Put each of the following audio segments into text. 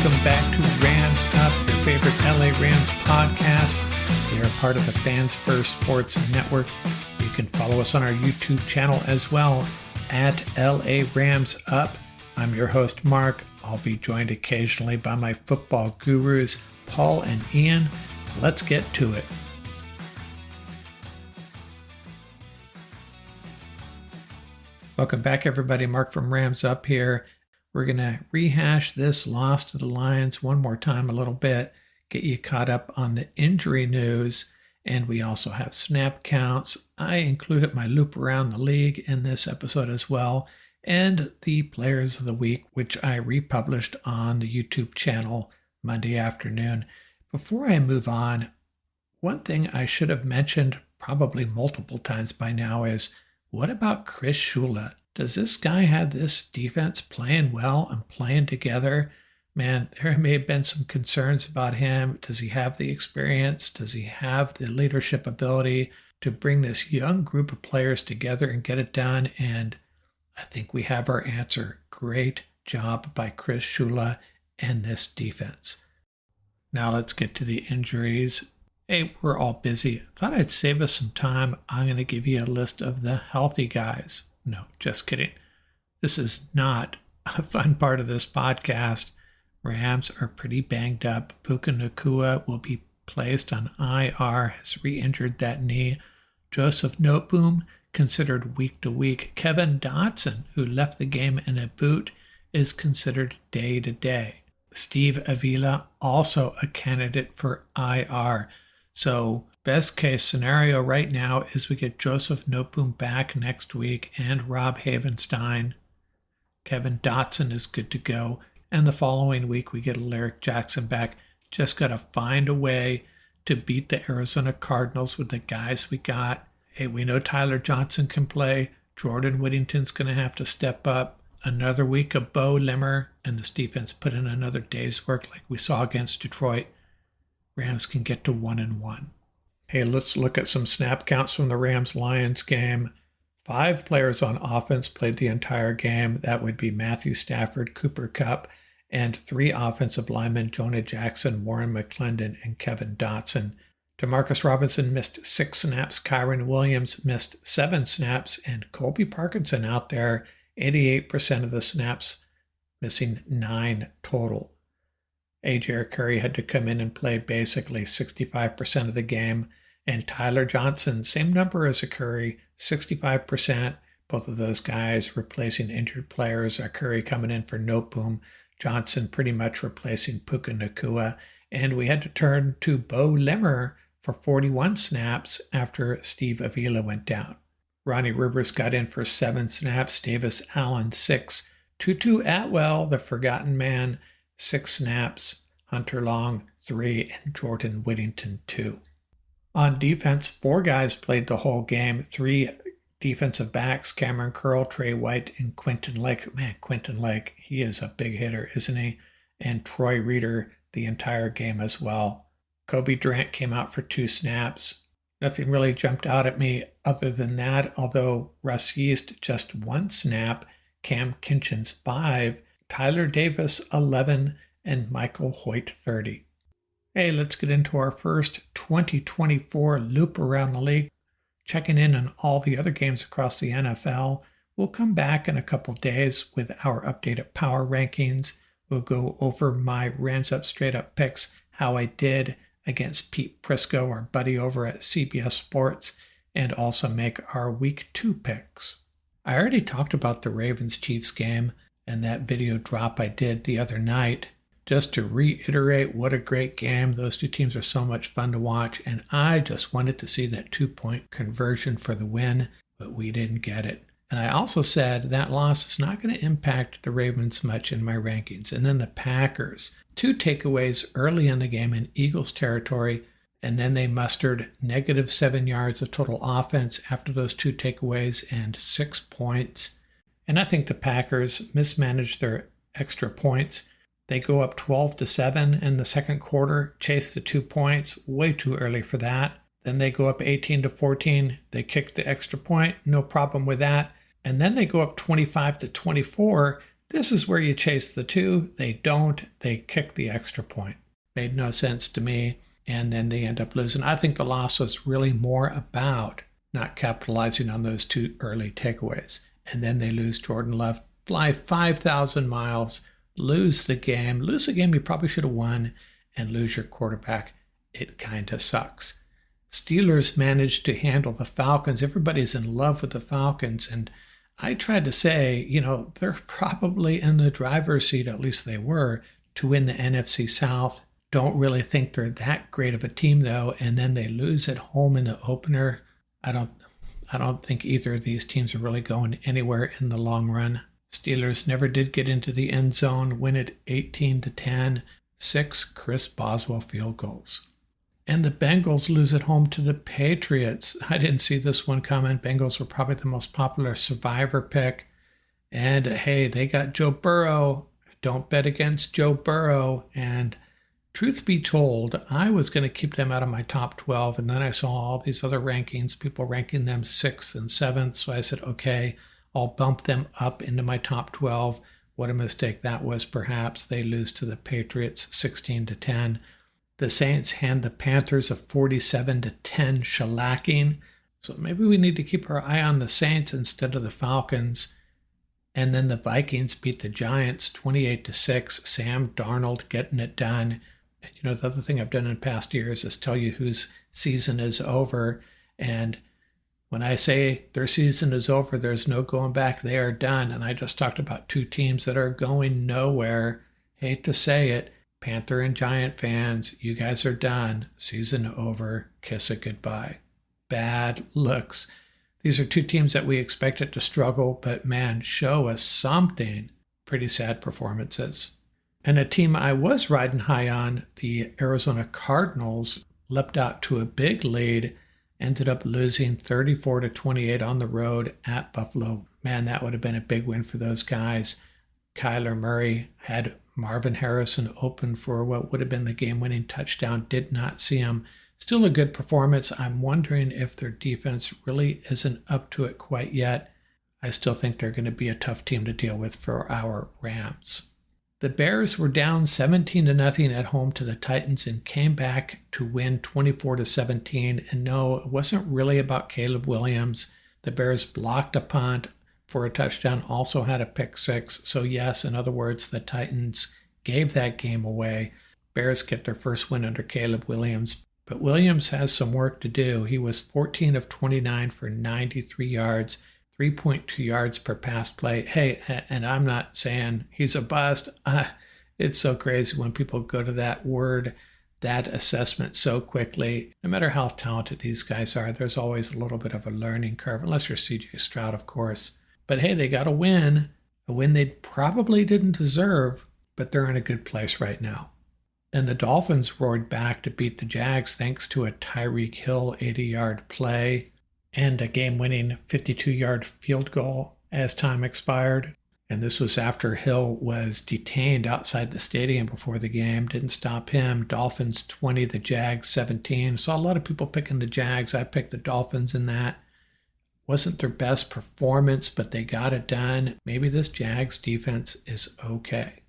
Welcome back to Rams Up, your favorite LA Rams podcast. We are part of the Fans First Sports Network. You can follow us on our YouTube channel as well at LA Rams Up. I'm your host, Mark. I'll be joined occasionally by my football gurus, Paul and Ian. Let's get to it. Welcome back, everybody. Mark from Rams Up here. We're going to rehash this loss to the Lions one more time a little bit, get you caught up on the injury news, and we also have snap counts. I included my loop around the league in this episode as well, and the players of the week, which I republished on the YouTube channel Monday afternoon. Before I move on, one thing I should have mentioned probably multiple times by now is, what about Chris Shula? Does this guy have this defense playing well and playing together? Man, there may have been some concerns about him. Does he have the experience? Does he have the leadership ability to bring this young group of players together and get it done? And I think we have our answer. Great job by Chris Shula and this defense. Now let's get to the injuries. Hey, we're all busy. Thought I'd save us some time. I'm going to give you a list of the healthy guys. No, just kidding. This is not a fun part of this podcast. Rams are pretty banged up. Puka Nacua will be placed on IR, has re-injured that knee. Joseph Noteboom, considered week to week. Kevin Dotson, who left the game in a boot, is considered day to day. Steve Avila, also a candidate for IR. So best case scenario right now is we get Joseph Noteboom back next week and Rob Havenstein. Kevin Dotson is good to go. And the following week we get Alaric Jackson back. Just got to find a way to beat the Arizona Cardinals with the guys we got. Hey, we know Tyler Johnson can play. Jordan Whittington's going to have to step up. Another week of Bo Limmer and this defense put in another day's work like we saw against Detroit. Rams can get to 1-1. Hey, let's look at some snap counts from the Rams-Lions game. 5 players on offense played the entire game. That would be Matthew Stafford, Cooper Kupp, and 3 offensive linemen, Jonah Jackson, Warren McClendon, and Kevin Dotson. Demarcus Robinson missed 6 snaps. Kyron Williams missed 7 snaps. And Colby Parkinson out there, 88% of the snaps, missing 9 total. A.J. Curry had to come in and play basically 65% of the game. And Tyler Johnson, same number as a Curry, 65%. Both of those guys replacing injured players. Curry coming in for Noteboom. Johnson pretty much replacing Puka Nacua. And we had to turn to Bo Limmer for 41 snaps after Steve Avila went down. Ronnie Rivers got in for 7 snaps. Davis Allen, 6. Tutu Atwell, the forgotten man, 6 snaps. Hunter Long, 3. And Jordan Whittington, 2. On defense, 4 guys played the whole game. 3 defensive backs, Cameron Curl, Trey White, and Quentin Lake. Man, Quentin Lake, he is a big hitter, isn't he? And Troy Reeder the entire game as well. Kobe Durant came out for 2 snaps. Nothing really jumped out at me other than that, although Russ Yeast just 1 snap, Cam Kinchins 5, Tyler Davis 11, and Michael Hoyt 30. Hey, let's get into our first 2024 loop around the league, checking in on all the other games across the NFL. We'll come back in a couple days with our updated power rankings. We'll go over my Rams Up Straight Up picks, how I did against Pete Prisco, our buddy over at CBS Sports, and also make our Week 2 picks. I already talked about the Ravens-Chiefs game and that video drop I did the other night. Just to reiterate, what a great game. Those 2 teams are so much fun to watch, and I just wanted to see that 2-point conversion for the win, but we didn't get it. And I also said that loss is not going to impact the Ravens much in my rankings. And then the Packers, 2 takeaways early in the game in Eagles territory, and then they mustered -7 yards of total offense after those 2 takeaways and 6 points. And I think the Packers mismanaged their extra points. They go up 12-7 in the second quarter, chase the 2 points, way too early for that. Then they go up 18-14. They kick the extra point, no problem with that. And then they go up 25-24. This is where you chase the 2. They don't. They kick the extra point. Made no sense to me. And then they end up losing. I think the loss was really more about not capitalizing on those 2 early takeaways. And then they lose Jordan Love, fly 5,000 miles, lose the game you probably should have won, and lose your quarterback. It kind of sucks. Steelers managed to handle the Falcons. Everybody's in love with the Falcons. And I tried to say, they're probably in the driver's seat, at least they were, to win the NFC South. Don't really think they're that great of a team, though. And then they lose at home in the opener. I don't think either of these teams are really going anywhere in the long run. Steelers never did get into the end zone, win it 18-10, 6 Chris Boswell field goals. And the Bengals lose at home to the Patriots. I didn't see this one coming. Bengals were probably the most popular survivor pick. And hey, they got Joe Burrow. Don't bet against Joe Burrow. And truth be told, I was going to keep them out of my top 12. And then I saw all these other rankings, people ranking them 6th and 7th. So I said, okay, I'll bump them up into my top 12. What a mistake that was, perhaps. They lose to the Patriots 16-10. The Saints hand the Panthers a 47-10 shellacking. So maybe we need to keep our eye on the Saints instead of the Falcons. And then the Vikings beat the Giants 28-6. Sam Darnold getting it done. And the other thing I've done in past years is tell you whose season is over. And when I say their season is over, there's no going back. They are done. And I just talked about 2 teams that are going nowhere. Hate to say it. Panther and Giant fans, you guys are done. Season over. Kiss it goodbye. Bad looks. These are 2 teams that we expected to struggle, but man, show us something. Pretty sad performances. And a team I was riding high on, the Arizona Cardinals, leapt out to a big lead, ended up losing 34-28 on the road at Buffalo. Man, that would have been a big win for those guys. Kyler Murray had Marvin Harrison open for what would have been the game-winning touchdown. Did not see him. Still a good performance. I'm wondering if their defense really isn't up to it quite yet. I still think they're going to be a tough team to deal with for our Rams. The Bears were down 17-0 at home to the Titans and came back to win 24-17. And no, it wasn't really about Caleb Williams. The Bears blocked a punt for a touchdown, also had a pick 6. So yes, in other words, the Titans gave that game away. Bears get their first win under Caleb Williams. But Williams has some work to do. He was 14 of 29 for 93 yards, 3.2 yards per pass play. Hey, and I'm not saying he's a bust. It's so crazy when people go to that word, that assessment so quickly. No matter how talented these guys are, there's always a little bit of a learning curve, unless you're CJ Stroud, of course. But hey, they got a win they probably didn't deserve, but they're in a good place right now. And the Dolphins roared back to beat the Jags thanks to a Tyreek Hill 80-yard play and a game-winning 52-yard field goal as time expired. And this was after Hill was detained outside the stadium before the game. Didn't stop him. Dolphins 20, the Jags 17. Saw a lot of people picking the Jags. I picked the Dolphins in that. Wasn't their best performance, but they got it done. Maybe this Jags defense is okay.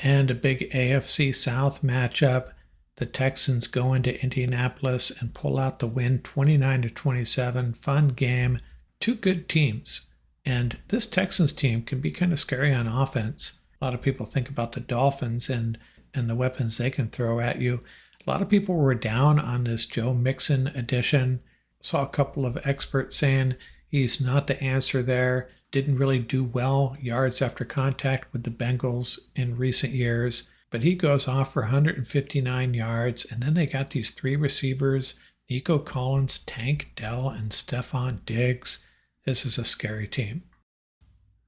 And a big AFC South matchup. The Texans go into Indianapolis and pull out the win 29-27. Fun game. 2 good teams. And this Texans team can be kind of scary on offense. A lot of people think about the Dolphins and the weapons they can throw at you. A lot of people were down on this Joe Mixon addition. Saw a couple of experts saying he's not the answer there. Didn't really do well yards after contact with the Bengals in recent years. But he goes off for 159 yards. And then they got these 3 receivers, Nico Collins, Tank Dell, and Stephon Diggs. This is a scary team.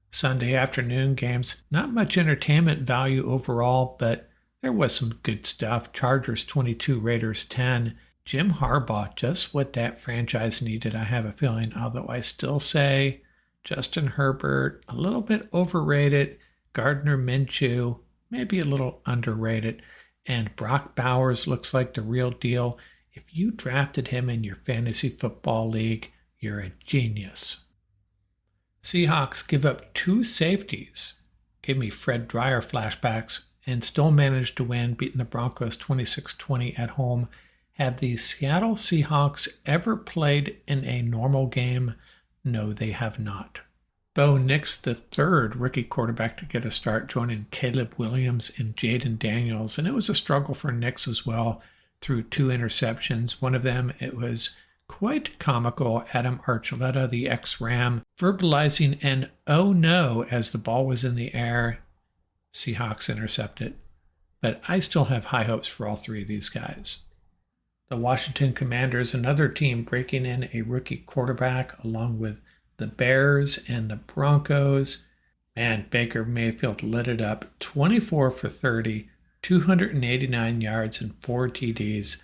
Sunday afternoon games, not much entertainment value overall, but there was some good stuff. Chargers 22, Raiders 10. Jim Harbaugh, just what that franchise needed, I have a feeling. Although I still say Justin Herbert, a little bit overrated. Gardner Minshew, maybe a little underrated. And Brock Bowers looks like the real deal. If you drafted him in your fantasy football league, you're a genius. Seahawks give up 2 safeties. Gave me Fred Dryer flashbacks and still managed to win, beating the Broncos 26-20 at home. Have the Seattle Seahawks ever played in a normal game? No, they have not. Bo Nix, the third rookie quarterback to get a start, joining Caleb Williams and Jaden Daniels. And it was a struggle for Nix as well through 2 interceptions. One of them, it was quite comical. Adam Archuleta, the ex-Ram, verbalizing an "oh no" as the ball was in the air. Seahawks intercepted. But I still have high hopes for all 3 of these guys. The Washington Commanders, another team breaking in a rookie quarterback along with the Bears and the Broncos. Man, Baker Mayfield lit it up. 24 for 30, 289 yards and 4 TDs.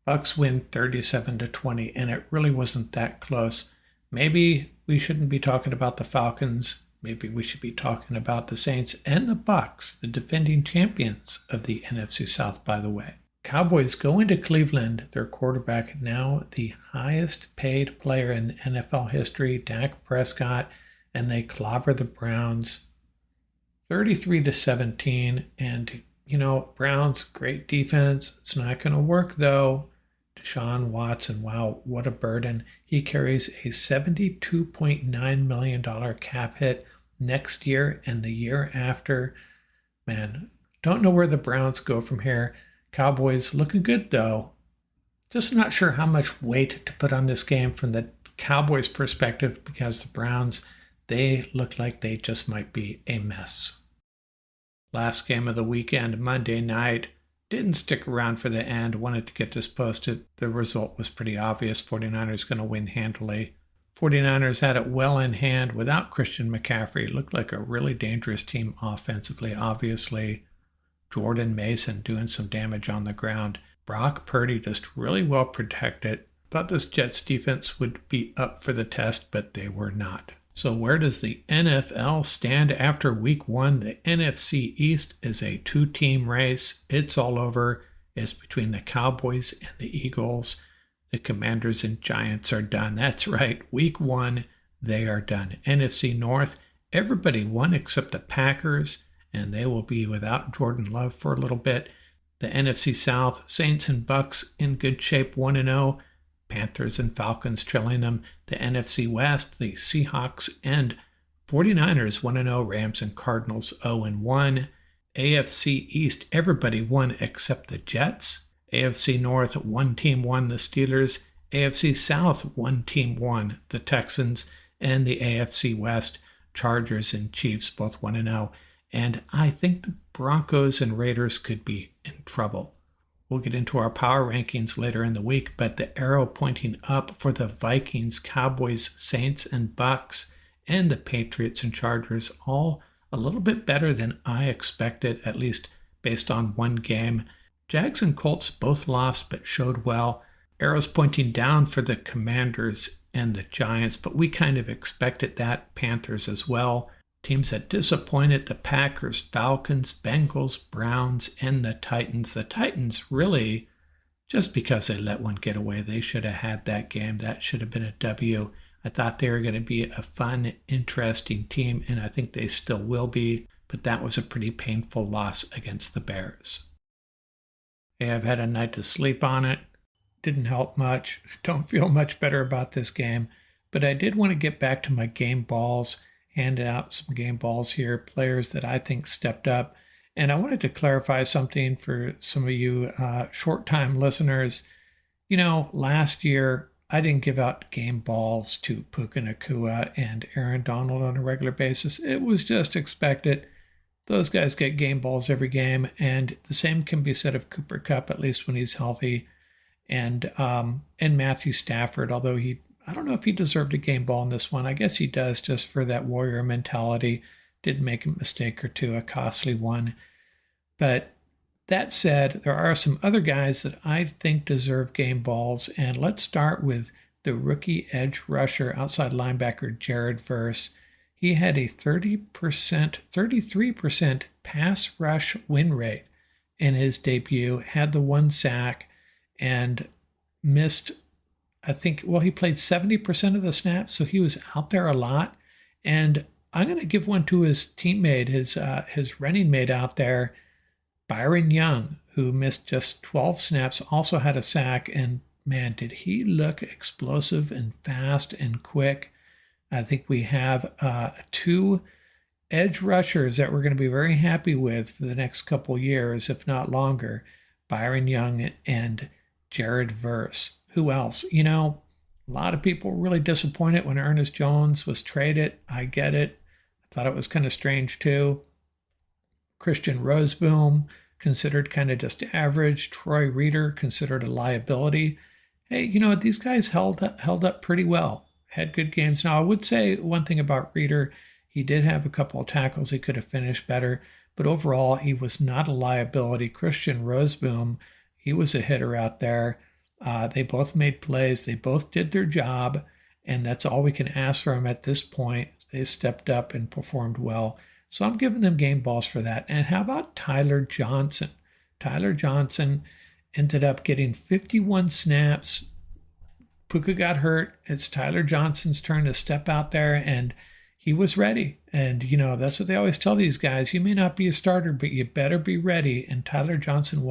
Bucks win 37-20, and it really wasn't that close. Maybe we shouldn't be talking about the Falcons. Maybe we should be talking about the Saints and the Bucks, the defending champions of the NFC South, by the way. Cowboys go into Cleveland, their quarterback now the highest paid player in NFL history, Dak Prescott, and they clobber the Browns 33-17. And, Browns, great defense. It's not going to work, though. Deshaun Watson, wow, what a burden. He carries a $72.9 million cap hit next year and the year after. Man, don't know where the Browns go from here. Cowboys looking good, though. Just not sure how much weight to put on this game from the Cowboys' perspective, because the Browns, they look like they just might be a mess. Last game of the weekend, Monday night. Didn't stick around for the end. Wanted to get this posted. The result was pretty obvious. 49ers going to win handily. 49ers had it well in hand without Christian McCaffrey. Looked like a really dangerous team offensively, obviously. Jordan Mason doing some damage on the ground. Brock Purdy just really well protected. Thought this Jets defense would be up for the test, but they were not. So where does the NFL stand after week 1? The NFC East is a 2-team race. It's all over. It's between the Cowboys and the Eagles. The Commanders and Giants are done. That's right. Week 1, they are done. NFC North, everybody won except the Packers, and they will be without Jordan Love for a little bit. The NFC South, Saints and Bucks in good shape, 1-0. Panthers and Falcons trailing them. The NFC West, the Seahawks and 49ers 1-0. Rams and Cardinals 0-1. AFC East, everybody won except the Jets. AFC North, 1 team won, the Steelers. AFC South, 1 team won, the Texans. And the AFC West, Chargers and Chiefs both 1-0. And I think the Broncos and Raiders could be in trouble. We'll get into our power rankings later in the week, but the arrow pointing up for the Vikings, Cowboys, Saints, and Bucks, and the Patriots and Chargers, all a little bit better than I expected, at least based on one game. Jags and Colts both lost but showed well. Arrows pointing down for the Commanders and the Giants, but we kind of expected that. Panthers as well. Teams that disappointed: the Packers, Falcons, Bengals, Browns, and the Titans. The Titans really, just because they let one get away, they should have had that game. That should have been a W. I thought they were going to be a fun, interesting team, and I think they still will be, but that was a pretty painful loss against the Bears. Hey, I've had a night to sleep on it. Didn't help much. Don't feel much better about this game, but I did want to get back to my game balls. Hand out some game balls here, players that I think stepped up. And I wanted to clarify something for some of you short-time listeners. Last year, I didn't give out game balls to Puka Nacua and Aaron Donald on a regular basis. It was just expected. Those guys get game balls every game, and the same can be said of Cooper Kupp, at least when he's healthy, and Matthew Stafford, although I don't know if he deserved a game ball in this one. I guess he does, just for that warrior mentality. Did make a mistake or two, a costly one. But that said, there are some other guys that I think deserve game balls. And let's start with the rookie edge rusher, outside linebacker Jared Verse. He had a 33% pass rush win rate in his debut, had the 1 sack, and missed, he played 70% of the snaps, so he was out there a lot. And I'm going to give one to his teammate, his running mate out there, Byron Young, who missed just 12 snaps, also had a sack. And man, did he look explosive and fast and quick. I think we have 2 edge rushers that we're going to be very happy with for the next couple years, if not longer. Byron Young and Jared Verse. Who else? A lot of people were really disappointed when Ernest Jones was traded. I get it. I thought it was kind of strange too. Christian Roseboom, considered kind of just average. Troy Reeder, considered a liability. Hey, these guys held up pretty well. Had good games. Now, I would say one thing about Reeder. He did have a couple of tackles he could have finished better, but overall, he was not a liability. Christian Roseboom, he was a hitter out there. They both made plays. They both did their job, and that's all we can ask for them at this point. They stepped up and performed well. So I'm giving them game balls for that. And how about Tyler Johnson? Tyler Johnson ended up getting 51 snaps. Puka got hurt. It's Tyler Johnson's turn to step out there, and he was ready. And, that's what they always tell these guys. You may not be a starter, but you better be ready. And Tyler Johnson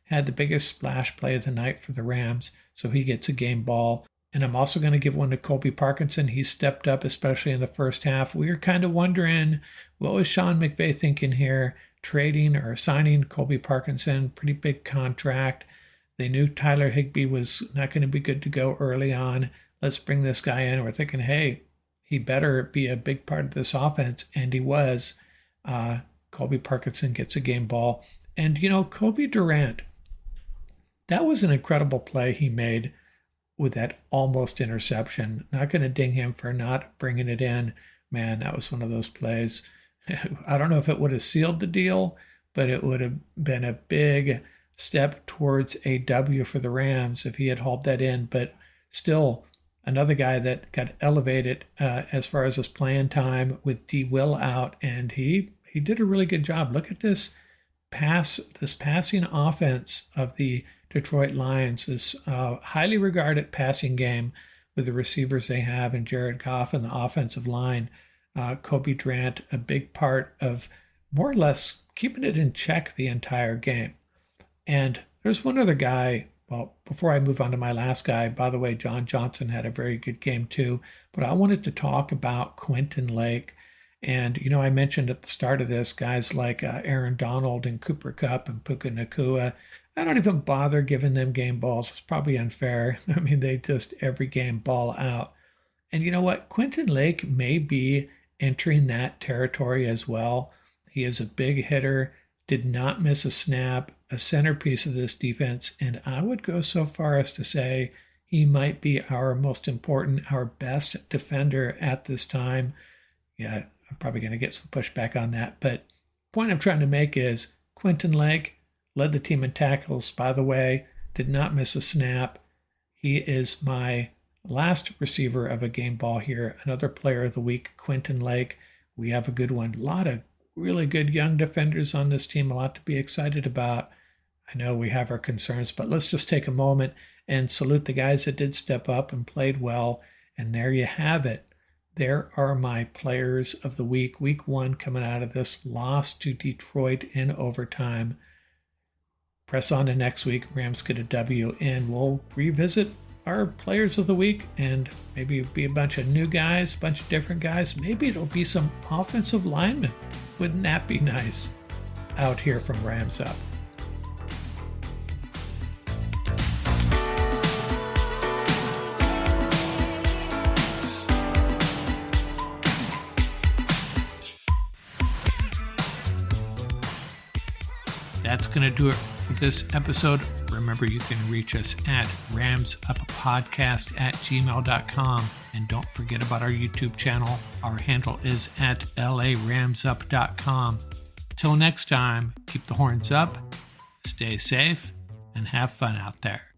had the biggest splash play of the night for the Rams, so he gets a game ball. And I'm also going to give one to Colby Parkinson. He stepped up, especially in the first half. We were kind of wondering, what was Sean McVay thinking here? Trading or signing Colby Parkinson, pretty big contract. They knew Tyler Higbee was not going to be good to go early on. Let's bring this guy in. We're thinking, hey, he better be a big part of this offense, and he was. Colby Parkinson gets a game ball. And, Kobe Durant, that was an incredible play he made with that almost interception. Not going to ding him for not bringing it in. Man, that was one of those plays. I don't know if it would have sealed the deal, but it would have been a big step towards a W for the Rams if he had hauled that in. But still, another guy that got elevated as far as his playing time with D. Will out, and he did a really good job. Look at this passing offense of the Detroit Lions, this highly regarded passing game with the receivers they have in Jared Goff and the offensive line. Kobe Durant, a big part of more or less keeping it in check the entire game. And there's one other guy. Well, before I move on to my last guy, by the way, John Johnson had a very good game too, but I wanted to talk about Quentin Lake. And, I mentioned at the start of this, guys like Aaron Donald and Cooper Kupp and Puka Nacua, I don't even bother giving them game balls. It's probably unfair. I mean, they just every game ball out. And you know what? Quentin Lake may be entering that territory as well. He is a big hitter, did not miss a snap, a centerpiece of this defense, and I would go so far as to say he might be our most important, our best defender at this time. Yeah, I'm probably going to get some pushback on that, but the point I'm trying to make is Quentin Lake led the team in tackles, by the way, did not miss a snap. He is my last receiver of a game ball here. Another player of the week, Quentin Lake. We have a good one. A lot of really good young defenders on this team, a lot to be excited about. I know we have our concerns, but let's just take a moment and salute the guys that did step up and played well. And there you have it. There are my players of the week. Week 1 coming out of this loss to Detroit in overtime. Press on to next week. Rams get a W, and we'll revisit our players of the week, and maybe it'll be a bunch of new guys, a bunch of different guys. Maybe it'll be some offensive linemen. Wouldn't that be nice? Out here from Rams Up. That's going to do it for this episode. Remember, you can reach us at ramsuppodcast@gmail.com. And don't forget about our YouTube channel. Our handle is at laramsup.com. Till next time, keep the horns up, stay safe, and have fun out there.